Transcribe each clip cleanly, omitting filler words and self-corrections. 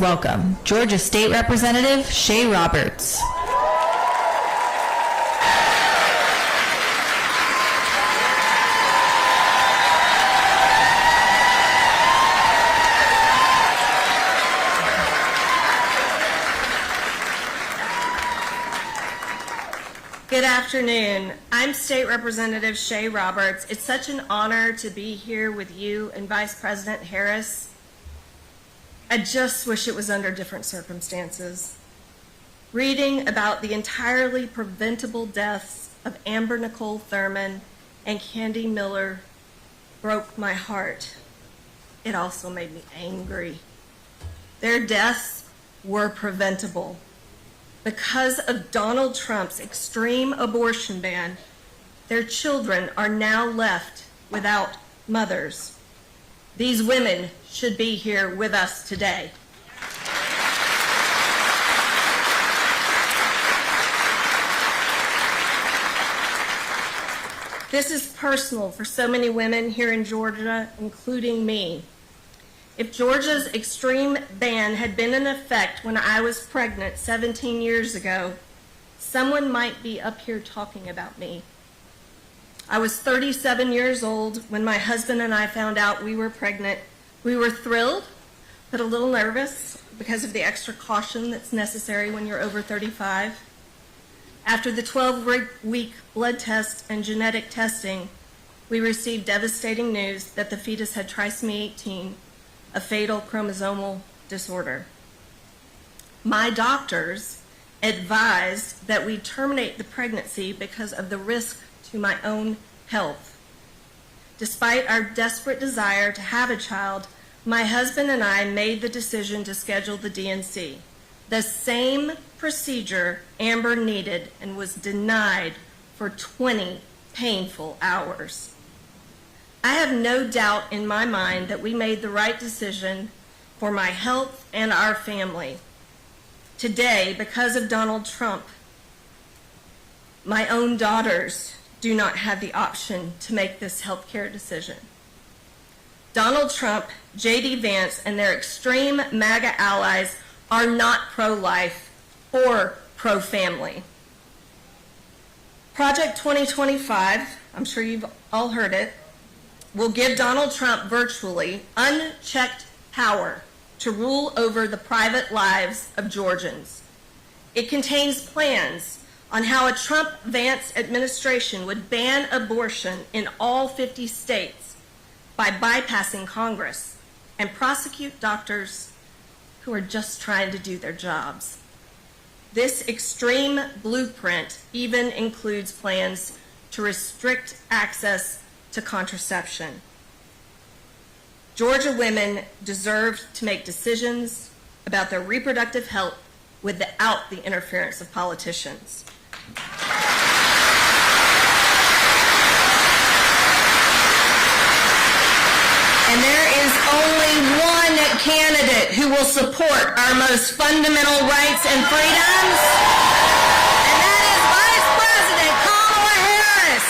welcome Georgia State Representative Shay Roberts. Good afternoon. I'm State Representative Shay Roberts. It's such an honor to be here with you and Vice President Harris. I just wish it was under different circumstances. Reading about the entirely preventable deaths of Amber Nicole Thurman and Candy Miller broke my heart. It also made me angry. Their deaths were preventable. Because of Donald Trump's extreme abortion ban, their children are now left without mothers. These women should be here with us today. This is personal for so many women here in Georgia, including me. If Georgia's extreme ban had been in effect when I was pregnant 17 years ago, someone might be up here talking about me. I was 37 years old when my husband and I found out we were pregnant. We were thrilled, but a little nervous because of the extra caution that's necessary when you're over 35. After the 12-week blood test and genetic testing, we received devastating news that the fetus had trisomy 18, a fatal chromosomal disorder. My doctors advised that we terminate the pregnancy because of the risk to my own health. Despite our desperate desire to have a child, my husband and I made the decision to schedule the D&C, the same procedure Amber needed and was denied for 20 painful hours. I have no doubt in my mind that we made the right decision for my health and our family. Today, because of Donald Trump, my own daughters do not have the option to make this healthcare decision. Donald Trump, J.D. Vance, and their extreme MAGA allies are not pro-life or pro-family. Project 2025, I'm sure you've all heard it, will give Donald Trump virtually unchecked power to rule over the private lives of Georgians. It contains plans on how a Trump-Vance administration would ban abortion in all 50 states by bypassing Congress and prosecute doctors who are just trying to do their jobs. This extreme blueprint even includes plans to restrict access to contraception. Georgia women deserve to make decisions about their reproductive health without the interference of politicians. And there is only one candidate who will support our most fundamental rights and freedoms, and that is Vice President Kamala Harris.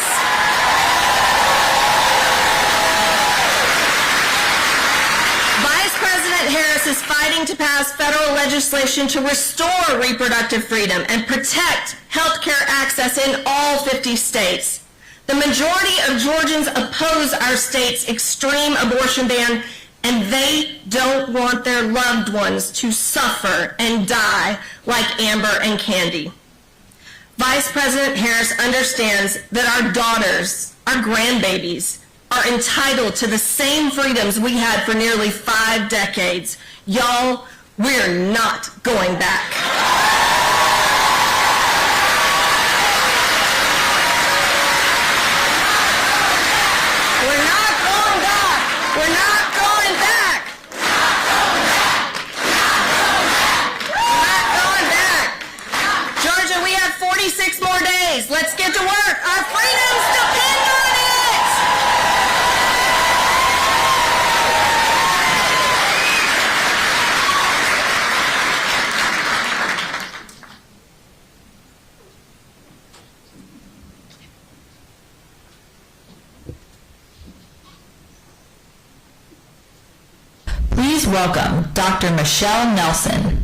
Vice President Harris is fighting to pass federal legislation to restore reproductive freedom and protect health care access in all 50 states. The majority of Georgians oppose our state's extreme abortion ban, and they don't want their loved ones to suffer and die like Amber and Candy. Vice President Harris understands that our daughters, our grandbabies, are entitled to the same freedoms we had for nearly 5 decades. Y'all, we're not going back. We're not going back. We're not going back. Georgia, we have 46 more days. Let's get to work. Our freedoms depend on it. Please welcome Dr. Michelle Nelson.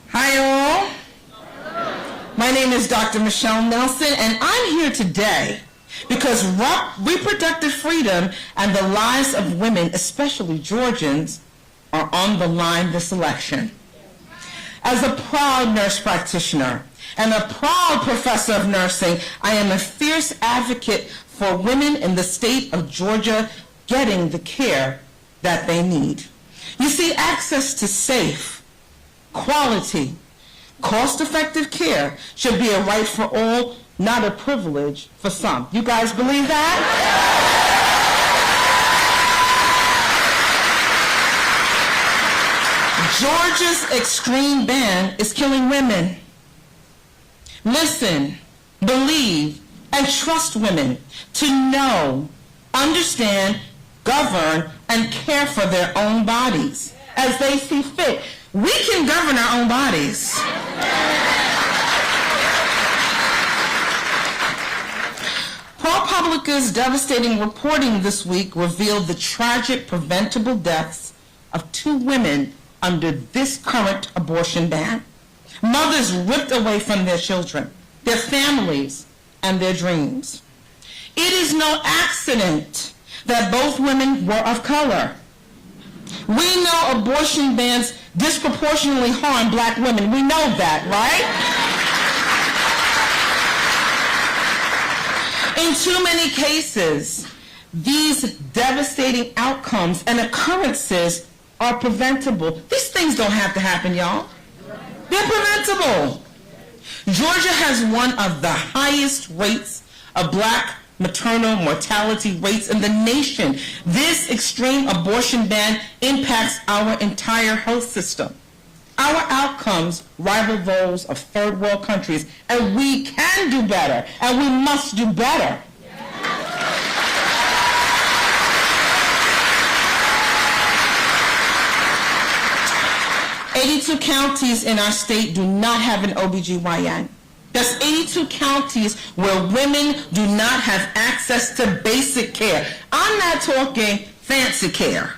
Hi all. My name is Dr. Michelle Nelson, and I'm here today because reproductive freedom and the lives of women, especially Georgians, are on the line this election. As a proud nurse practitioner and a proud professor of nursing, I am a fierce advocate for women in the state of Georgia getting the care that they need. You see, access to safe, quality, cost-effective care should be a right for all, not a privilege for some. You guys believe that? Georgia's extreme ban is killing women. Listen, believe, and trust women to know, understand, govern, and care for their own bodies as they see fit. We can govern our own bodies. ProPublica's devastating reporting this week revealed the tragic preventable deaths of 2 women under this current abortion ban. Mothers ripped away from their children, their families, and their dreams. It is no accident that both women were of color. We know abortion bans disproportionately harm black women. We know that, right? In too many cases, these devastating outcomes and occurrences are preventable. These things don't have to happen, y'all. They're preventable. Georgia has one of the highest rates of black maternal mortality rates in the nation. This extreme abortion ban impacts our entire health system. Our outcomes rival those of third world countries, and we can do better, and we must do better. 82 counties in our state do not have an OBGYN. That's 82 counties where women do not have access to basic care. I'm not talking fancy care.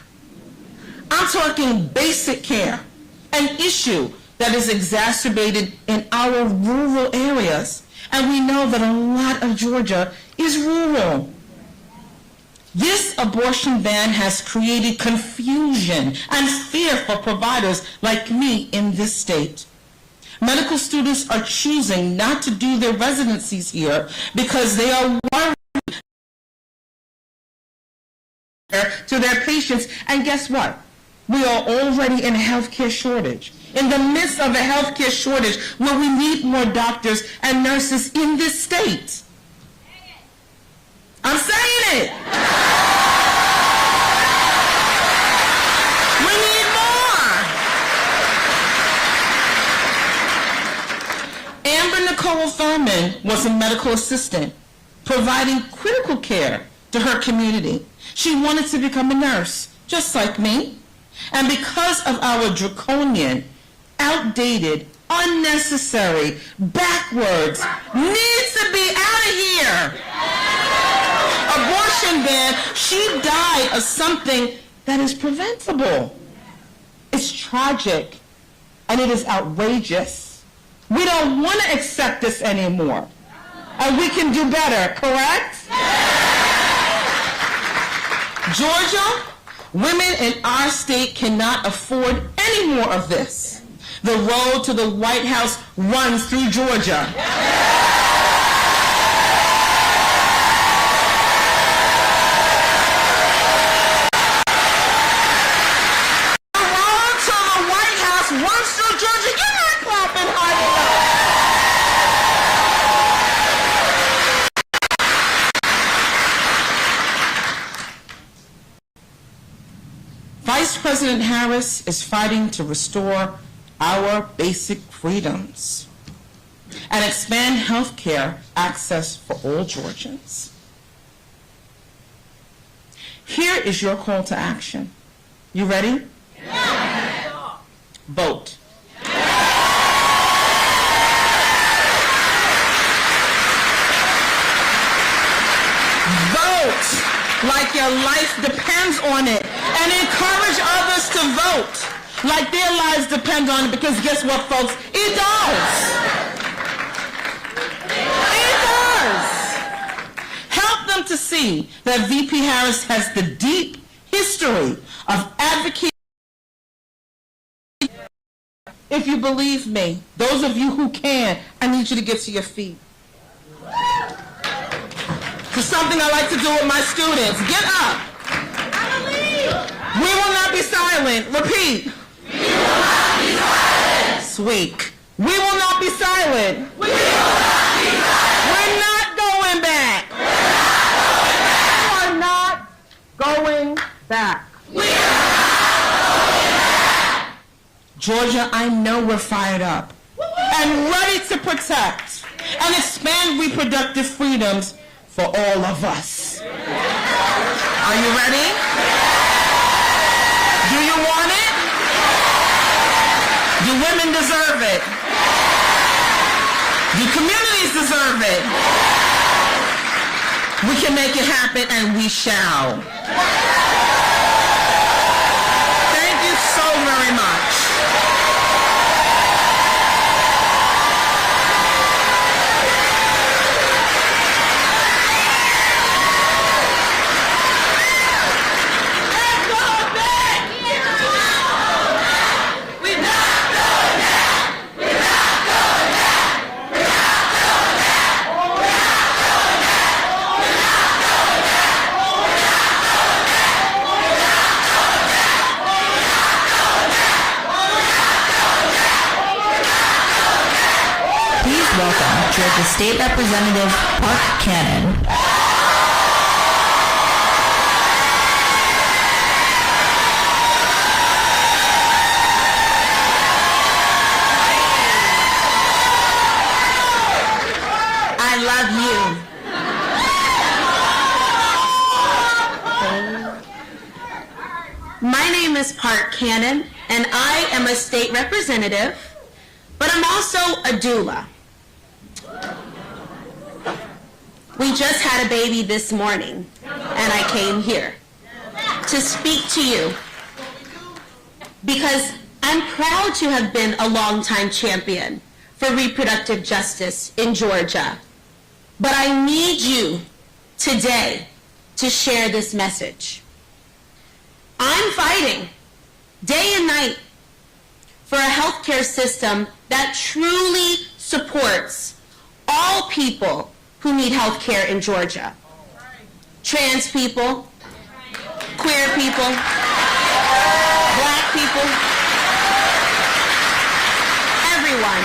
I'm talking basic care, an issue that is exacerbated in our rural areas. And we know that a lot of Georgia is rural. This abortion ban has created confusion and fear for providers like me in this state. Medical students are choosing not to do their residencies here because they are worried to their patients. And guess what? We are already in a healthcare shortage. In the midst of a healthcare shortage where we need more doctors and nurses in this state. I'm saying it. We need more. Amber Nicole Thurman was a medical assistant providing critical care to her community. She wanted to become a nurse, just like me. And because of our draconian, outdated, unnecessary, backwards, needs to be out of here abortion ban, she died of something that is preventable. It's tragic and it is outrageous. We don't want to accept this anymore. And we can do better, correct? Georgia, women in our state cannot afford any more of this. The road to the White House runs through Georgia. Vice President Harris is fighting to restore our basic freedoms and expand health care access for all Georgians. Here is your call to action. You ready? Yeah. vote. Vote like your life depends on it, and encourage others to vote like their lives depend on it, because guess what, folks? It does. It does. Help them to see that VP Harris has the deep history of advocating. If you believe me, those of you who can, I need you to get to your feet. It's something I like to do with my students. Get up. We will not be silent. Repeat. We will not be silent. Sweet. We will not be silent. We will not be silent. We're not going back. We're not going back. We are not going back. We are not going back. Georgia, I know we're fired up and ready to protect and expand reproductive freedoms for all of us. Are you ready? Do you want it? Do women deserve it? Do communities deserve it? We can make it happen, and we shall. Thank you so very much. Welcome, Georgia State Representative Park Cannon. I love you. My name is Park Cannon, and I am a state representative, but I'm also a doula. We just had a baby this morning, and I came here to speak to you because I'm proud to have been a longtime champion for reproductive justice in Georgia. But I need you today to share this message. I'm fighting day and night for a healthcare system that truly supports all people who need health care in Georgia. Trans people, queer people, black people, everyone.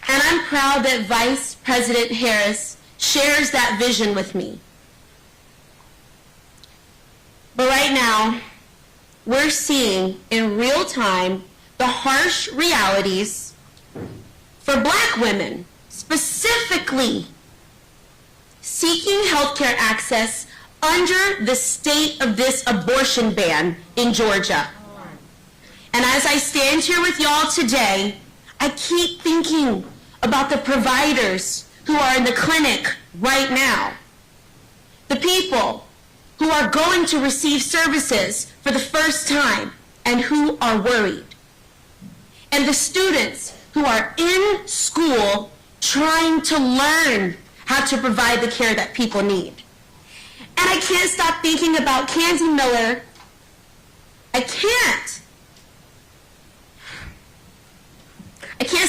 And I'm proud that Vice President Harris shares that vision with me. But right now, we're seeing in real time the harsh realities for black women, specifically seeking healthcare access under the state of this abortion ban in Georgia. And as I stand here with y'all today, I keep thinking about the providers who are in the clinic right now, the people who are going to receive services for the first time and who are worried, and the students who are in school trying to learn how to provide the care that people need. And I can't stop thinking about Candy Miller. I can't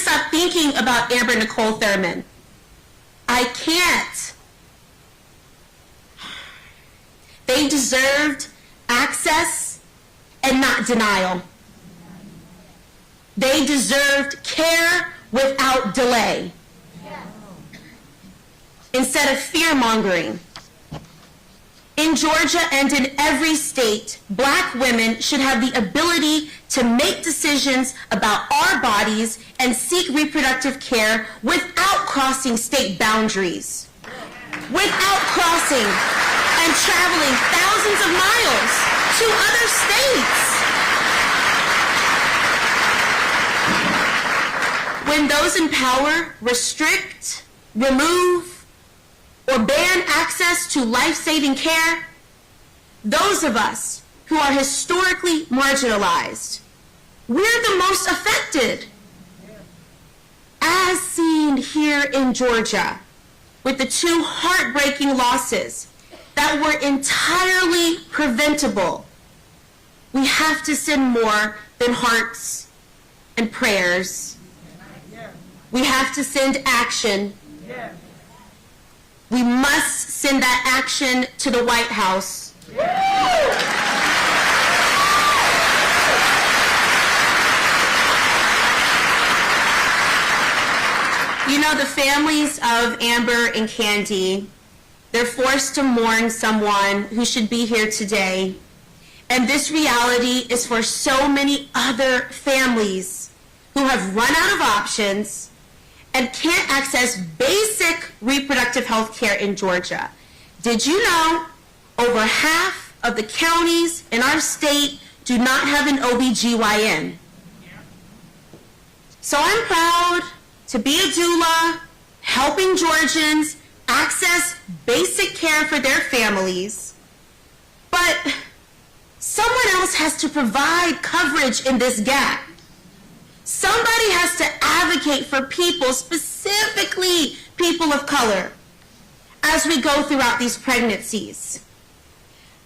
stop thinking about Amber Nicole Thurman. I can't. They deserved access and not denial. They deserved care without delay. Instead of fear-mongering. In Georgia and in every state, black women should have the ability to make decisions about our bodies and seek reproductive care without crossing state boundaries, without crossing and traveling thousands of miles to other states. when those in power restrict, remove, or ban access to life-saving care, those of us who are historically marginalized, we're the most affected. As seen here in Georgia, with the 2 heartbreaking losses that were entirely preventable, we have to send more than hearts and prayers. We have to send action. We must send that action to the White House. You know, the families of Amber and Candy, they're forced to mourn someone who should be here today. And this reality is for so many other families who have run out of options and can't access basic reproductive health care in Georgia. Did you know over half of the counties in our state do not have an OBGYN? So I'm proud to be a doula, helping Georgians access basic care for their families. But someone else has to provide coverage in this gap. Somebody has to advocate for people, specifically people of color, as we go throughout these pregnancies.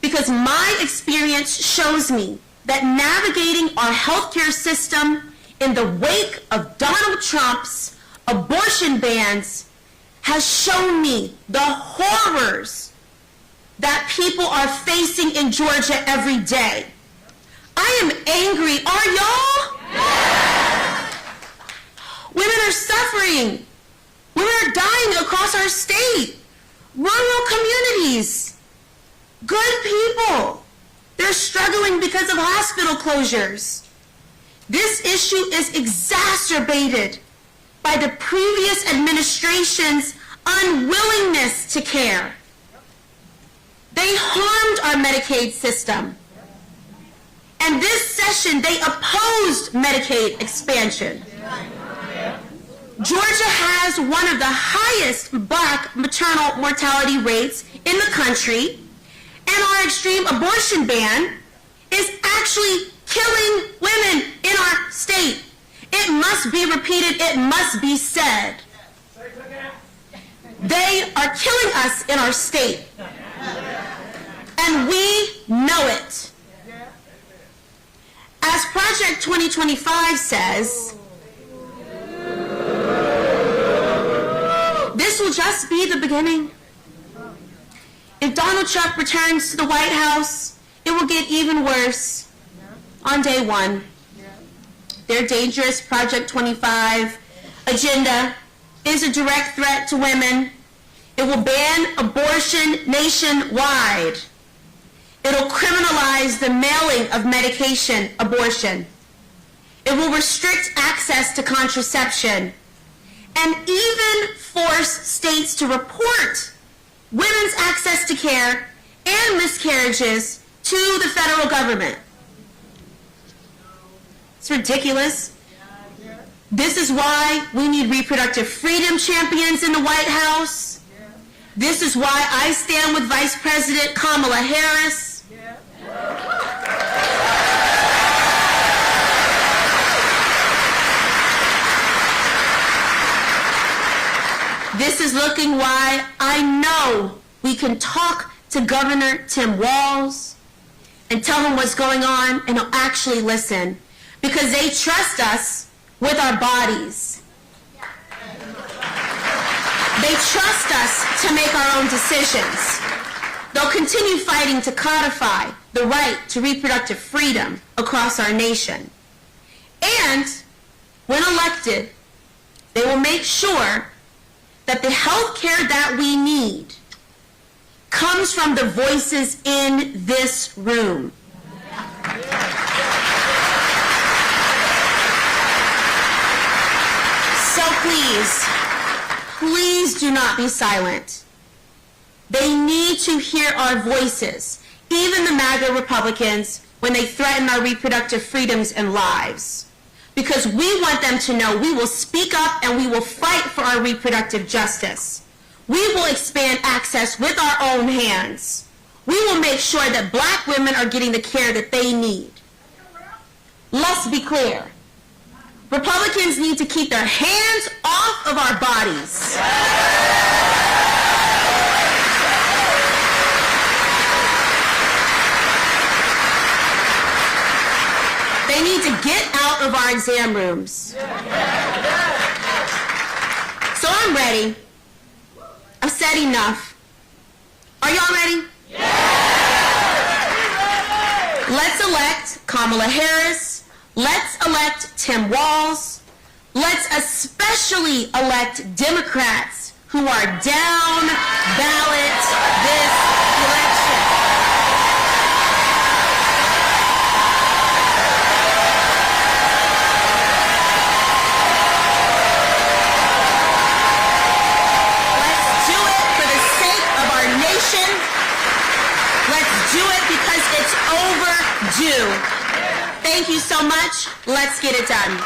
Because my experience shows me that navigating our healthcare system in the wake of Donald Trump's abortion bans has shown me the horrors that people are facing in Georgia every day. I am angry. Are y'all? Women are suffering. Women are dying across our state. Rural communities. Good people. They're struggling because of hospital closures. This issue is exacerbated by the previous administration's unwillingness to care. They harmed our Medicaid system. And this session, they opposed Medicaid expansion. Georgia has one of the highest Black maternal mortality rates in the country, and our extreme abortion ban is actually killing women in our state. It must be repeated, it must be said. They are killing us in our state. And we know it. As Project 2025 says, this will just be the beginning. If Donald Trump returns to the White House, it will get even worse on day one. Their dangerous Project 25 agenda is a direct threat to women. It will ban abortion nationwide. It'll criminalize the mailing of medication abortion. It will restrict access to contraception and even force states to report women's access to care and miscarriages to the federal government. It's ridiculous. This is why we need reproductive freedom champions in the White House. This is why I stand with Vice President Kamala Harris. This is looking why I know we can talk to Governor Tim Walz and tell him what's going on, and he'll actually listen, because they trust us with our bodies. They trust us to make our own decisions. They'll continue fighting to codify the right to reproductive freedom across our nation. And when elected, they will make sure that the health care that we need comes from the voices in this room. So please do not be silent. They need to hear our voices, even the MAGA Republicans, when they threaten our reproductive freedoms and lives. because we want them to know we will speak up and we will fight for our reproductive justice. We will expand access with our own hands. We will make sure that black women are getting the care that they need. Let's be clear. Republicans need to keep their hands off of our bodies. They need to get out of our exam rooms. So I'm ready. I've said enough. Are y'all ready? Let's elect Kamala Harris. Let's elect Tim Walz. Let's especially elect Democrats who are down ballot this election. Let's do it for the sake of our nation. Let's do it because it's overdue. Thank you so much. Let's get it done.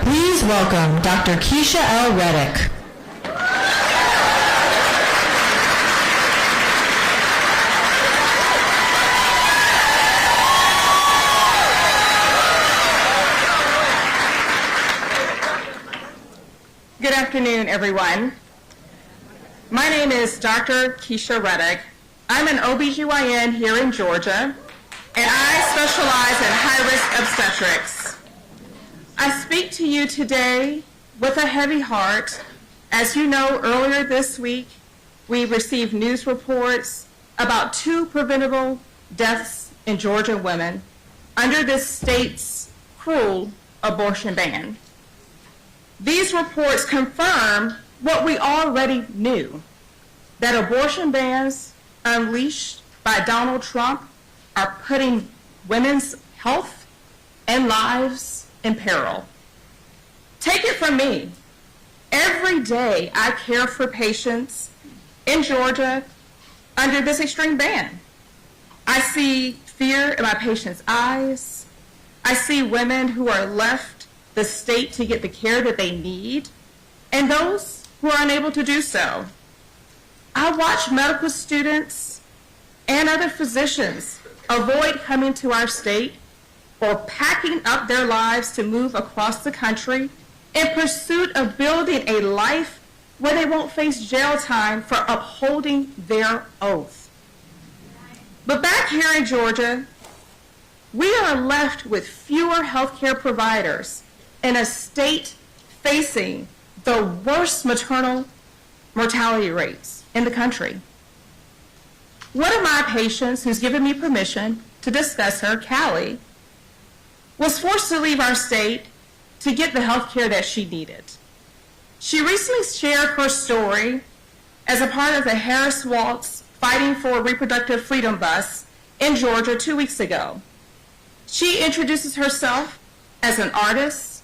Please welcome Dr. Keisha L. Reddick. Good afternoon, everyone. My name is Dr. Keisha Reddick. I'm an OBGYN here in Georgia, and I specialize in high-risk obstetrics. I speak to you today with a heavy heart. As you know, earlier this week, we received news reports about 2 preventable deaths in Georgia women under this state's cruel abortion ban. These reports confirm what we already knew, that abortion bans unleashed by Donald Trump are putting women's health and lives in peril. Take it from me. Every day I care for patients in Georgia under this extreme ban. I see fear in my patients' eyes. I see women who are left the state to get the care that they need, and those who are unable to do so. I watch medical students and other physicians avoid coming to our state or packing up their lives to move across the country in pursuit of building a life where they won't face jail time for upholding their oath. But back here in Georgia, we are left with fewer healthcare providers in a state facing the worst maternal mortality rates in the country. One of my patients, who's given me permission to discuss her, Callie, was forced to leave our state to get the health care that she needed. She recently shared her story as a part of the Harris Waltz Fighting for Reproductive Freedom bus in Georgia 2 weeks ago. She introduces herself as an artist,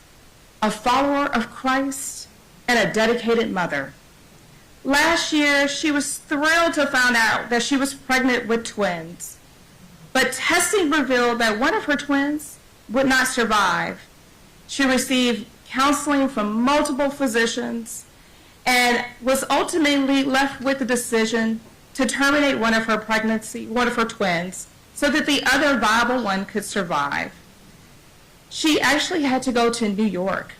a follower of Christ, and a dedicated mother. Last year, she was thrilled to find out that she was pregnant with twins, but testing revealed that one of her twins would not survive. She received counseling from multiple physicians and was ultimately left with the decision to terminate one of her twins, so that the other viable one could survive. She actually had to go to New York.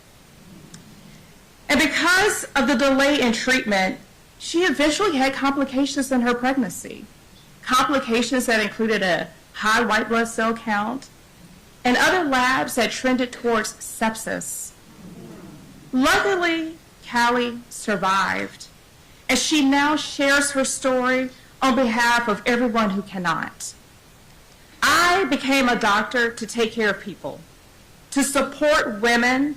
And because of the delay in treatment, she eventually had complications in her pregnancy. Complications that included a high white blood cell count and other labs that trended towards sepsis. Luckily, Callie survived, and she now shares her story on behalf of everyone who cannot. I became a doctor to take care of people, to support women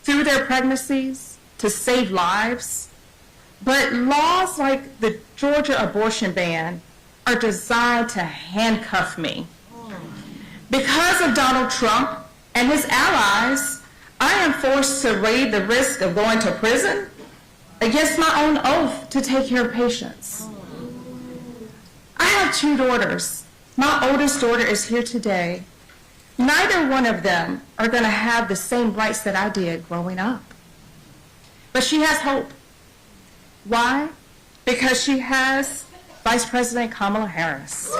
through their pregnancies, to save lives. But laws like the Georgia abortion ban are designed to handcuff me. Because of Donald Trump and his allies, I am forced to weigh the risk of going to prison against my own oath to take care of patients. I have 2 daughters. My oldest daughter is here today. Neither one of them are going to have the same rights that I did growing up. But she has hope. Why? Because she has Vice President Kamala Harris.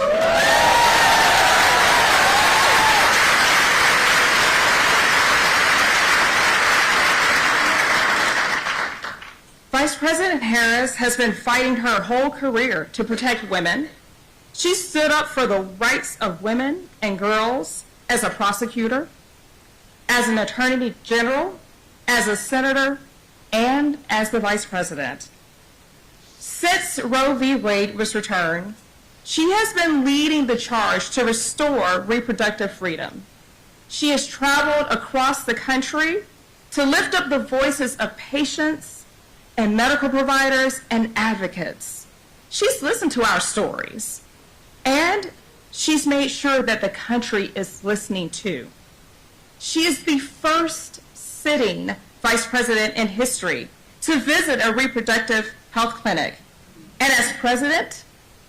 Vice President Harris has been fighting her whole career to protect women. She stood up for the rights of women and girls as a prosecutor, as an attorney general, as a senator, and as the vice president. Since Roe v. Wade was returned, she has been leading the charge to restore reproductive freedom. She has traveled across the country to lift up the voices of patients and medical providers and advocates. She's listened to our stories, and she's made sure that the country is listening too. She is the first sitting vice president in history to visit a reproductive health clinic. And as president,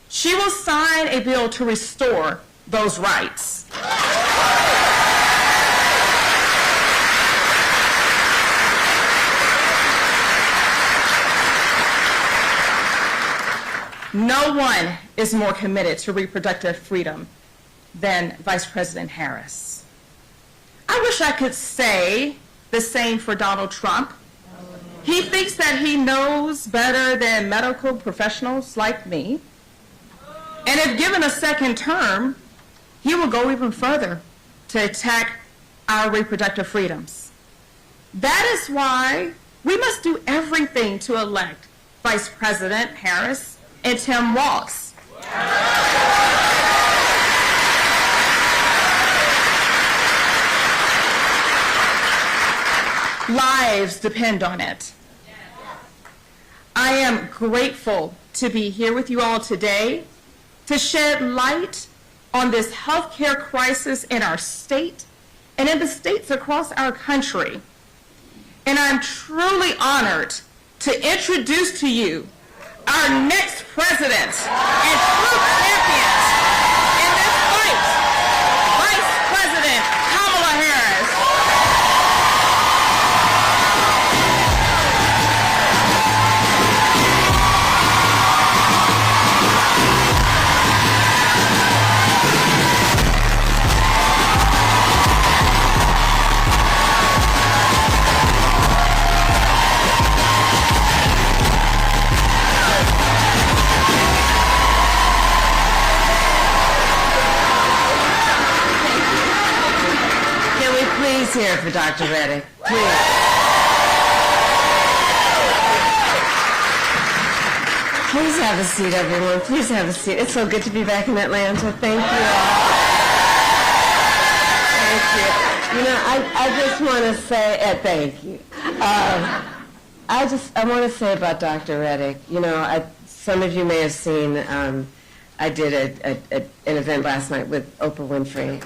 she will sign a bill to restore those rights. No one is more committed to reproductive freedom than Vice President Harris. I wish I could say the same for Donald Trump. He thinks that he knows better than medical professionals like me. And if given a second term, he will go even further to attack our reproductive freedoms. That is why we must do everything to elect Vice President Harris and Tim Walz. Lives depend on it. I am grateful to be here with you all today to shed light on this healthcare crisis in our state and in the states across our country. And I'm truly honored to introduce to you our next president and true champion in this fight, Vice President Kamala Harris. Please hear it for Dr. Reddick. Please. Please have a seat, everyone. Please have a seat. It's so good to be back in Atlanta. Thank you all. Thank you. You know, I just want to say, thank you. I want to say about Dr. Reddick, you know, some of you may have seen, I did an event last night with Oprah Winfrey,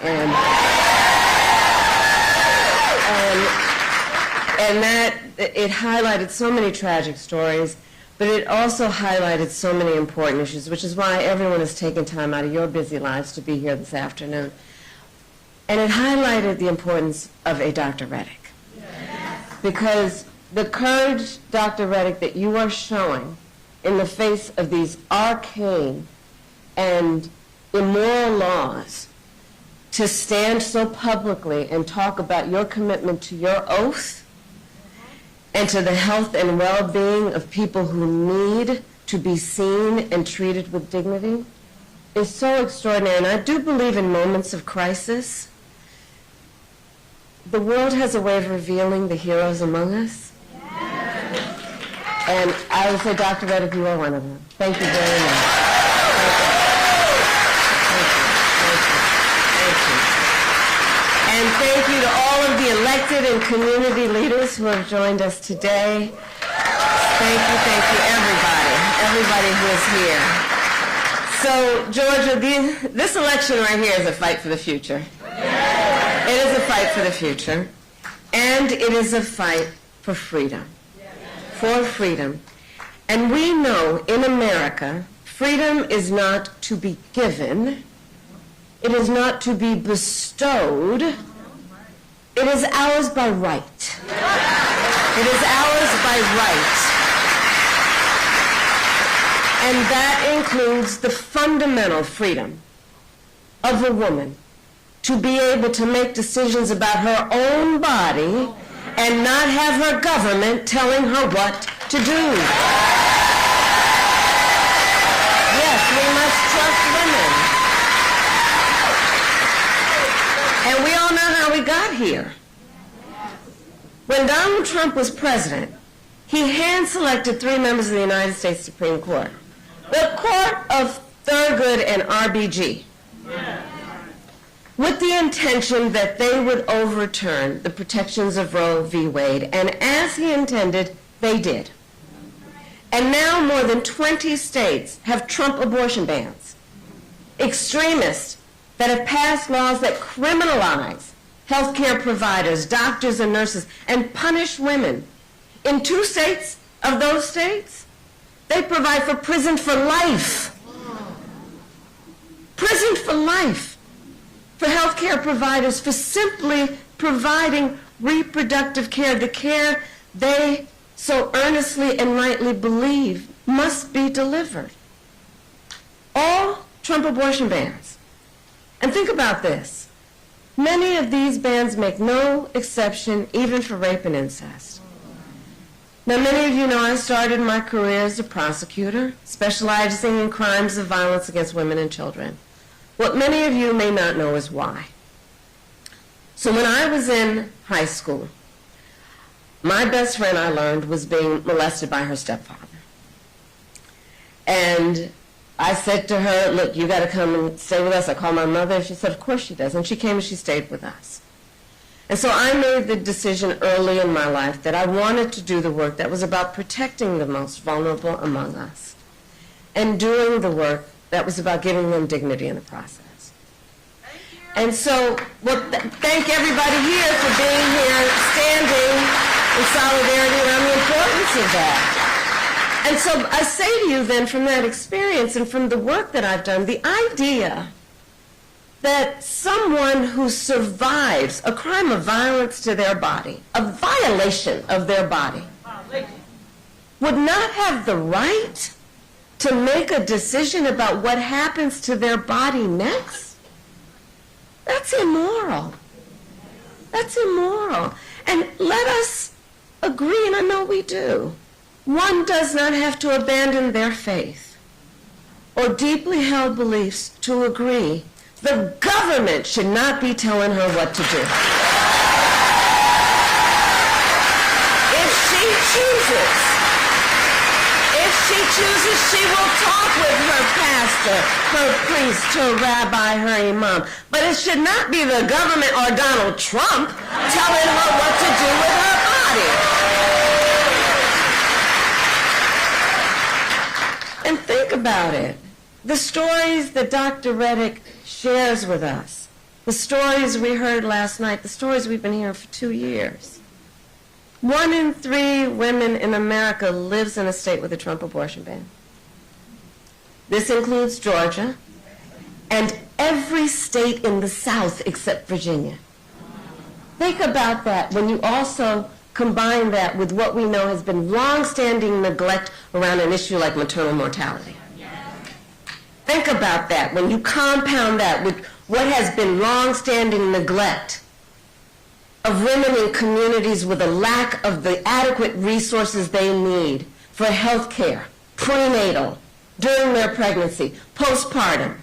and that it highlighted so many tragic stories, but it also highlighted so many important issues, which is why everyone has taken time out of your busy lives to be here this afternoon. And it highlighted the importance of a Dr. Reddick. Because the courage, Dr. Reddick, that you are showing in the face of these arcane and immoral laws, to stand so publicly and talk about your commitment to your oath and to the health and well-being of people who need to be seen and treated with dignity is so extraordinary. And I do believe in moments of crisis, the world has a way of revealing the heroes among us. And I would say, Dr. Reddick, you are one of them. Thank you very much. And thank you to all of the elected and community leaders who have joined us today. Thank you, everybody who is here. So, Georgia, this election right here is a fight for the future. It is a fight for the future, and it is a fight for freedom, for freedom. And we know in America, freedom is not to be given. It is not to be bestowed. It is ours by right. It is ours by right. And that includes the fundamental freedom of a woman to be able to make decisions about her own body and not have her government telling her what to do. Yes, we must trust women. And we all know how we got here. When Donald Trump was president, he hand-selected 3 members of the United States Supreme Court, the Court of Thurgood and RBG, with the intention that they would overturn the protections of Roe v. Wade, and as he intended, they did. And now more than 20 states have Trump abortion bans. Extremists that have passed laws that criminalize healthcare providers, doctors and nurses, and punish women. In 2 states of those states, they provide for prison for life. Prison for life for healthcare providers for simply providing reproductive care, the care they so earnestly and rightly believe must be delivered. all Trump abortion bans. And think about this. Many of these bans make no exception even for rape and incest. Now, many of you know I started my career as a prosecutor, specializing in crimes of violence against women and children. What many of you may not know is why. So when I was in high school, my best friend, I learned, was being molested by her stepfather. And I said to her, look, you got to come and stay with us. I called my mother. She said, of course she does. And she came and she stayed with us. And so I made the decision early in my life that I wanted to do the work that was about protecting the most vulnerable among us and doing the work that was about giving them dignity in the process. And so, thank everybody here for being here, standing in solidarity around the importance of that. And so I say to you then, from that experience and from the work that I've done, the idea that someone who survives a crime of violence to their body, a violation of their body, would not have the right to make a decision about what happens to their body next, that's immoral. That's immoral. And let us agree, and I know we do, one does not have to abandon their faith or deeply held beliefs to agree. The government should not be telling her what to do. If she chooses, she will talk with her pastor, her priest, her rabbi, her imam. But it should not be the government or Donald Trump telling her what to do with her body. And think about it. The stories that Dr. Reddick shares with us, the stories we heard last night, the stories we've been hearing for 2 years. 1 in 3 women in America lives in a state with a Trump abortion ban. This includes Georgia and every state in the South except Virginia. Think about that when you also combine that with what we know has been long-standing neglect around an issue like maternal mortality. Think about that when you compound that with what has been long-standing neglect of women in communities with a lack of the adequate resources they need for health care, prenatal, during their pregnancy, postpartum.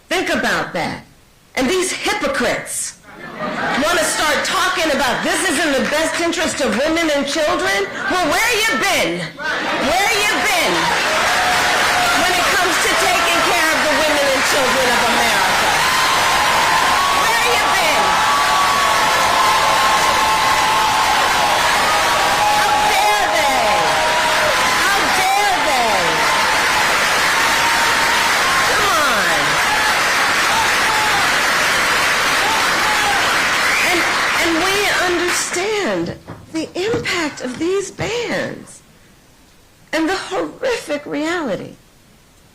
Think about that. And these hypocrites want to start talking about this is in the best interest of women and children? Well, where you been? Where you been when it comes to taking care of the women and children of America? Where you been? How dare they? How dare they? Come on. And we understand the impact of these bans and the horrific reality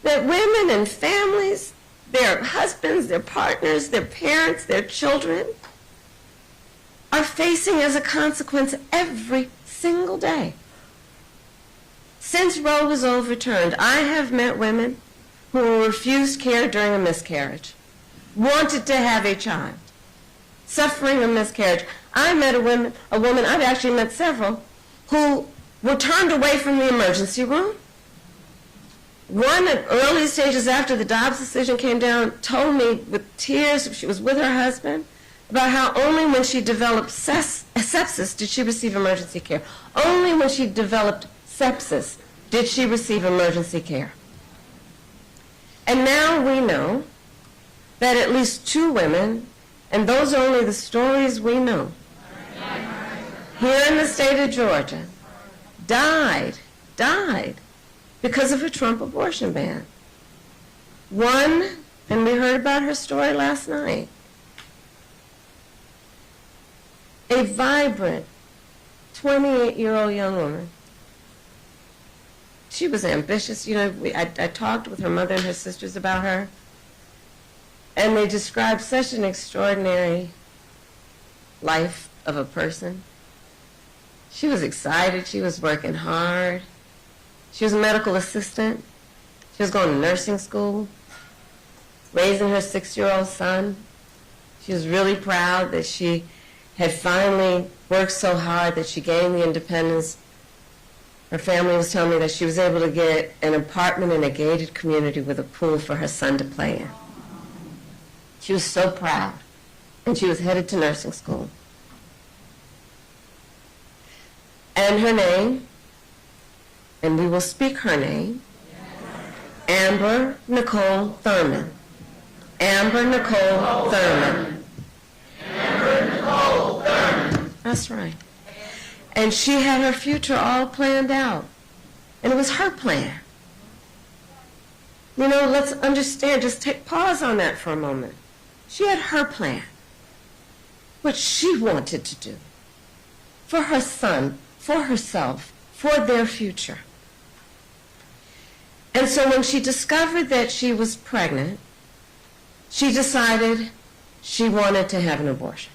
that women and families, their husbands, their partners, their parents, their children are facing as a consequence every single day. Since Roe was overturned, I have met women who refused care during a miscarriage, wanted to have a child, suffering a miscarriage. I met a woman, I've actually met several, who were turned away from the emergency room. One, at early stages after the Dobbs decision came down, told me with tears, she was with her husband, about how only when she developed sepsis did she receive emergency care. Only when she developed sepsis did she receive emergency care. And now we know that at least 2 women, and those are only the stories we know, here in the state of Georgia, died because of a Trump abortion ban. One, and we heard about her story last night, a vibrant 28-year-old young woman. She was ambitious. You know, I talked with her mother and her sisters about her, and they described such an extraordinary life of a person. She was excited. She was working hard. She was a medical assistant. She was going to nursing school, raising her 6-year-old son. She was really proud that she had finally worked so hard that she gained the independence. Her family was telling me that she was able to get an apartment in a gated community with a pool for her son to play in. She was so proud, and she was headed to nursing school. And her name, and we will speak her name, Amber Nicole Thurman. Amber Nicole Thurman. Amber Nicole Thurman. That's right. And she had her future all planned out. And it was her plan. You know, let's understand, just take pause on that for a moment. She had her plan, what she wanted to do for her son, for herself, for their future. And so when she discovered that she was pregnant, she decided she wanted to have an abortion.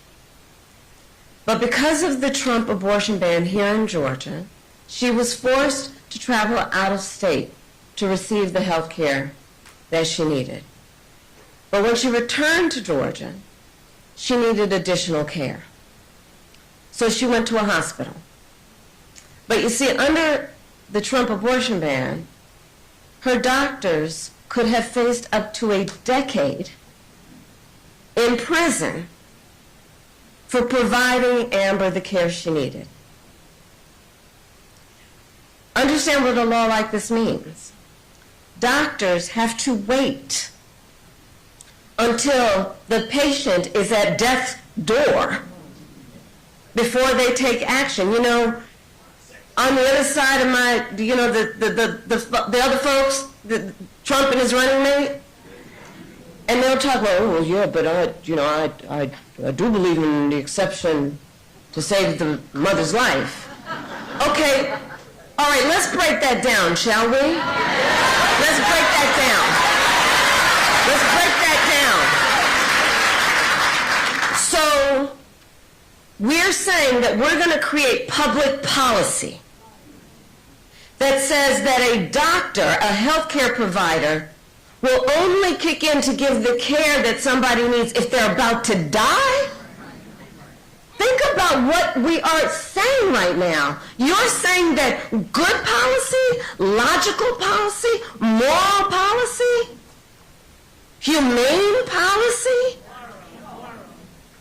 But because of the Trump abortion ban here in Georgia, she was forced to travel out of state to receive the health care that she needed. But when she returned to Georgia, she needed additional care. So she went to a hospital. But you see, under the Trump abortion ban, her doctors could have faced up to a decade in prison for providing Amber the care she needed. Understand what a law like this means. Doctors have to wait until the patient is at death's door before they take action. You know, on the other side of my, you know, the other folks, Trump and his running mate, and they'll talk about, oh, yeah, but I do believe in the exception to save the mother's life. Okay, all right, let's break that down, shall we? Let's break that down. Let's break that down. So, we're saying that we're going to create public policy that says that a doctor, a healthcare provider, will only kick in to give the care that somebody needs if they're about to die? Think about what we are saying right now. You're saying that good policy, logical policy, moral policy, humane policy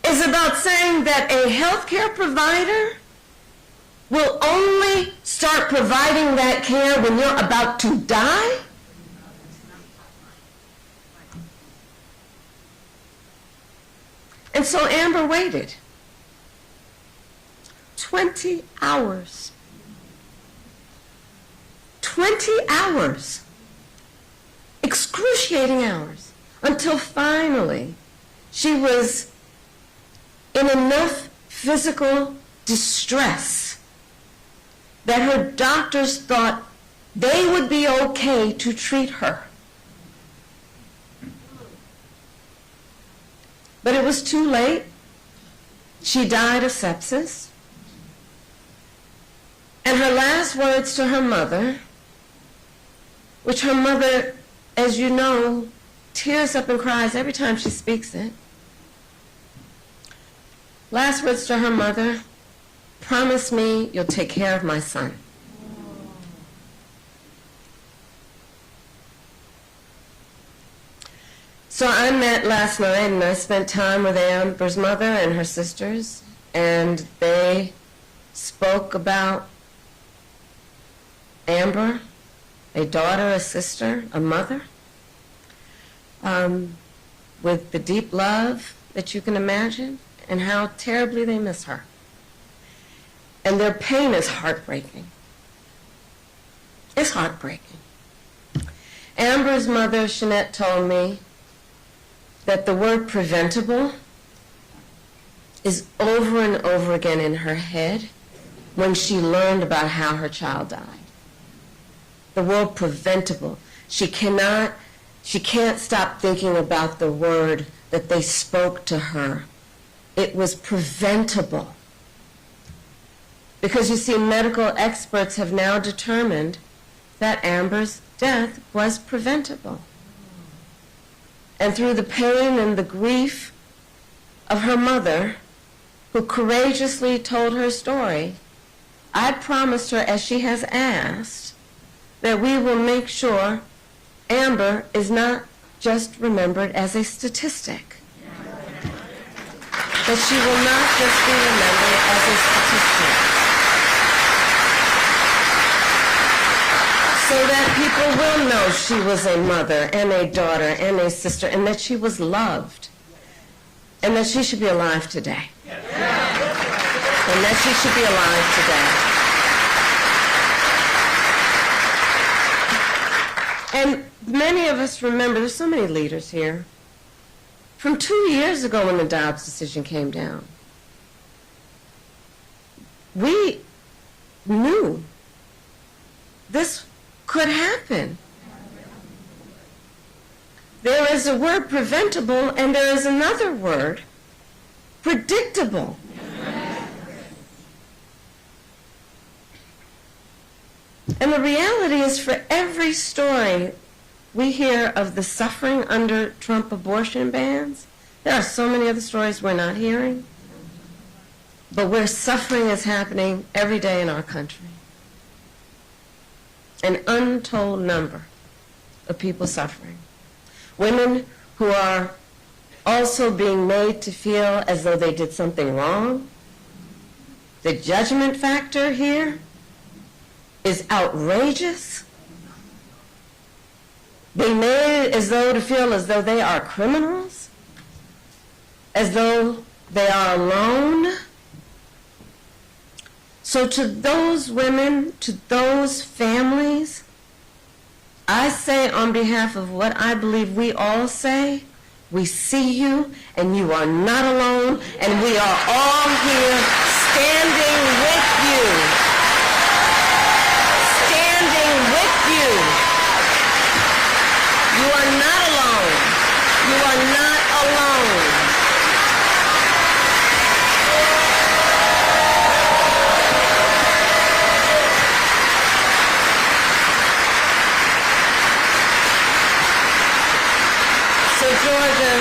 is about saying that a healthcare provider will only start providing that care when you're about to die? And so Amber waited 20 hours. 20 hours. Excruciating hours. Until finally she was in enough physical distress that her doctors thought they would be okay to treat her. But it was too late. She died of sepsis. And her last words to her mother, which her mother, as you know, tears up and cries every time she speaks it. Last words to her mother, promise me you'll take care of my son. So I met last night and I spent time with Amber's mother and her sisters, and they spoke about Amber, a daughter, a sister, a mother, with the deep love that you can imagine, and how terribly they miss her. And their pain is heartbreaking. It's heartbreaking. Amber's mother, Shanette, told me that the word preventable is over and over again in her head when she learned about how her child died. The word preventable. She can't stop thinking about the word that they spoke to her. It was preventable. Because you see, medical experts have now determined that Amber's death was preventable. And through the pain and the grief of her mother, who courageously told her story, I promised her, as she has asked, that we will make sure Amber is not just remembered as a statistic. That she will not just be remembered as a statistic. So that people will know she was a mother and a daughter and a sister, and that she was loved, and that she should be alive today. And that she should be alive today. And many of us remember, there's so many leaders here, from 2 years ago when the Dobbs decision came down. We knew this could happen. There is a word, preventable, and there is another word, predictable. And the reality is, for every story we hear of the suffering under Trump abortion bans, there are so many other stories we're not hearing, but where suffering is happening every day in our country. An untold number of people suffering. Women who are also being made to feel as though they did something wrong. The judgment factor here is outrageous. Being made as though to feel as though they are criminals, as though they are alone. So to those women, to those families, I say on behalf of what I believe we all say, we see you and you are not alone, and we are all here standing with you. Standing with you. You are not alone. You are not alone. So Georgia,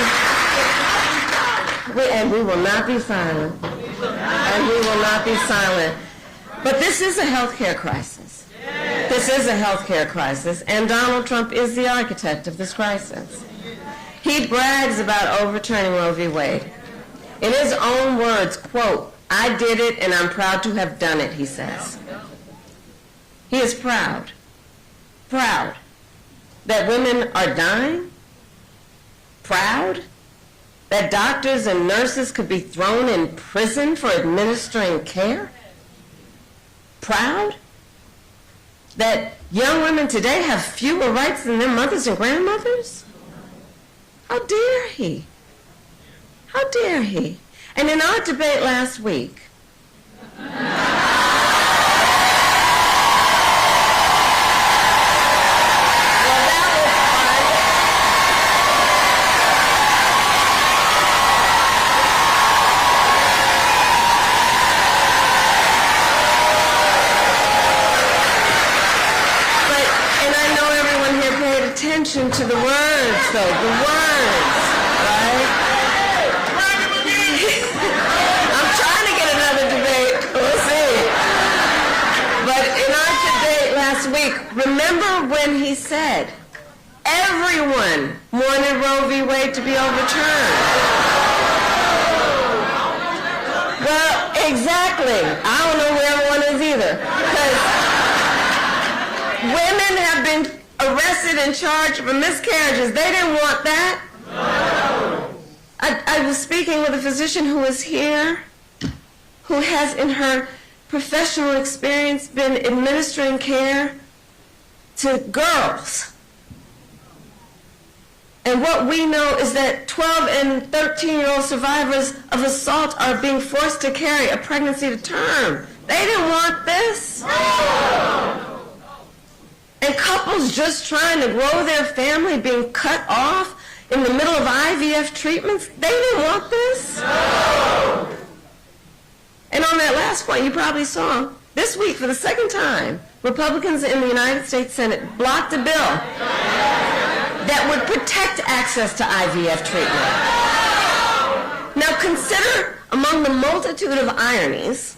we will not be silent. And we will not be silent. But this is a health care crisis. This is a health care crisis, and Donald Trump is the architect of this crisis. He brags about overturning Roe v. Wade. In his own words, quote, "I did it and I'm proud to have done it," he says. He is proud that women are dying, proud that doctors and nurses could be thrown in prison for administering care, proud that young women today have fewer rights than their mothers and grandmothers? How dare he? How dare he? And in our debate last week, attention to the words, though, the words, right? I'm trying to get another debate. We'll see. But in our debate last week, remember when he said everyone wanted Roe v. Wade to be overturned? Well, exactly. I don't know where everyone is either. Because women have been arrested and charged for miscarriages. They didn't want that. No. I was speaking with a physician who is here, who has in her professional experience been administering care to girls. And what we know is that 12 and 13-year-old survivors of assault are being forced to carry a pregnancy to term. They didn't want this. No. And couples just trying to grow their family being cut off in the middle of IVF treatments, they didn't want this. No. And on that last point, you probably saw, this week, for the second time, Republicans in the United States Senate blocked a bill that would protect access to IVF treatment. Now consider, among the multitude of ironies,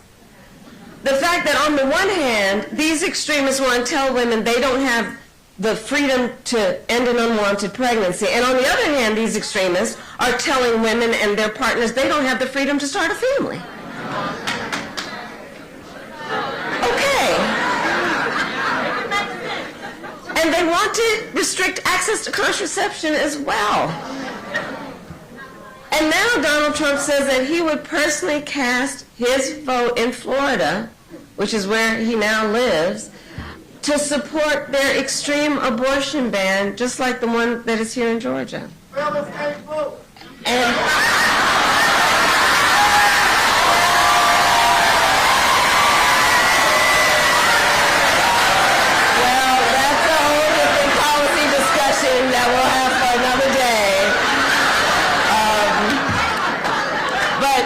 the fact that on the one hand, these extremists want to tell women they don't have the freedom to end an unwanted pregnancy, and on the other hand, these extremists are telling women and their partners they don't have the freedom to start a family. Okay. And they want to restrict access to contraception as well. And now Donald Trump says that he would personally cast his vote in Florida, which is where he now lives, to support their extreme abortion ban, just like the one that is here in Georgia. And well, that's a whole different policy discussion that we'll have for another day. But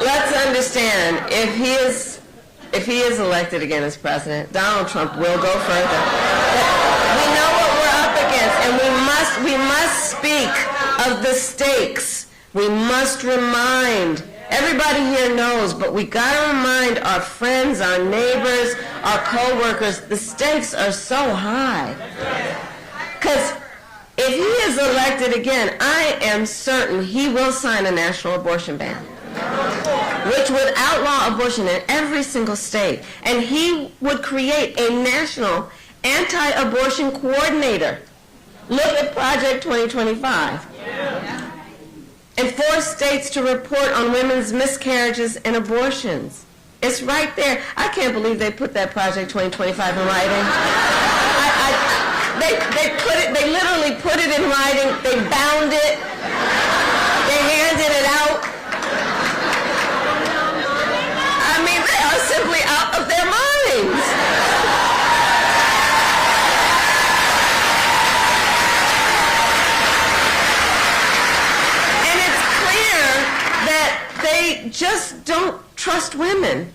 let's understand, if he is elected again as president, Donald Trump will go further. We know what we're up against, and we must speak of the stakes. We must remind, everybody here knows, but we got to remind our friends, our neighbors, our co-workers, the stakes are so high. Because if he is elected again, I am certain he will sign a national abortion ban, which would outlaw abortion in every single state. And he would create a national anti-abortion coordinator. Look at Project 2025. And force states to report on women's miscarriages and abortions. It's right there. I can't believe they put that Project 2025 in writing. They literally put it in writing. They bound it. They handed it out. They are simply out of their minds. And it's clear that they just don't trust women.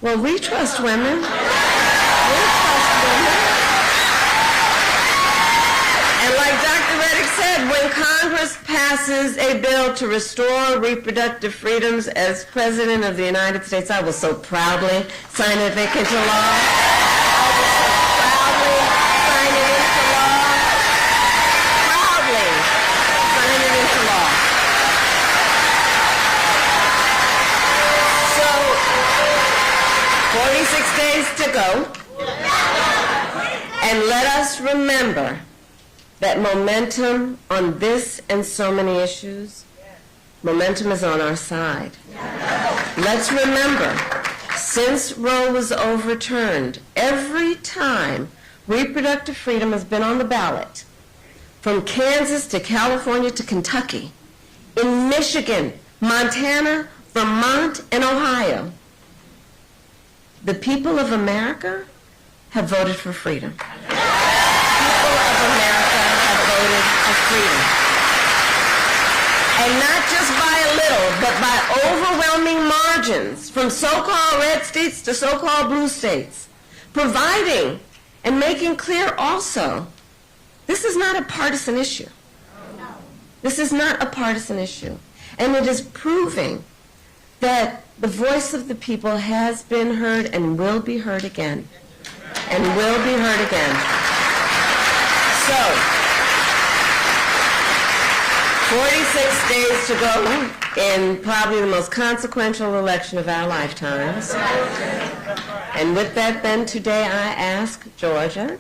Well, we trust women. We trust women. And like Dr. Reddick said, when Congress passes a bill to restore reproductive freedoms, as President of the United States, I will so proudly sign it into law. I will so proudly sign it into law. Proudly sign it into law. So, 46 days to go. And let us remember that momentum on this and so many issues, momentum is on our side. Let's remember, since Roe was overturned, every time reproductive freedom has been on the ballot, from Kansas to California to Kentucky, in Michigan, Montana, Vermont, and Ohio, the people of America have voted for freedom. Freedom. And not just by a little, but by overwhelming margins, from so-called red states to so-called blue states, providing and making clear also, this is not a partisan issue. This is not a partisan issue. And it is proving that the voice of the people has been heard and will be heard again. And will be heard again. So, 46 days to go in probably the most consequential election of our lifetimes. And with that then, today I ask Georgia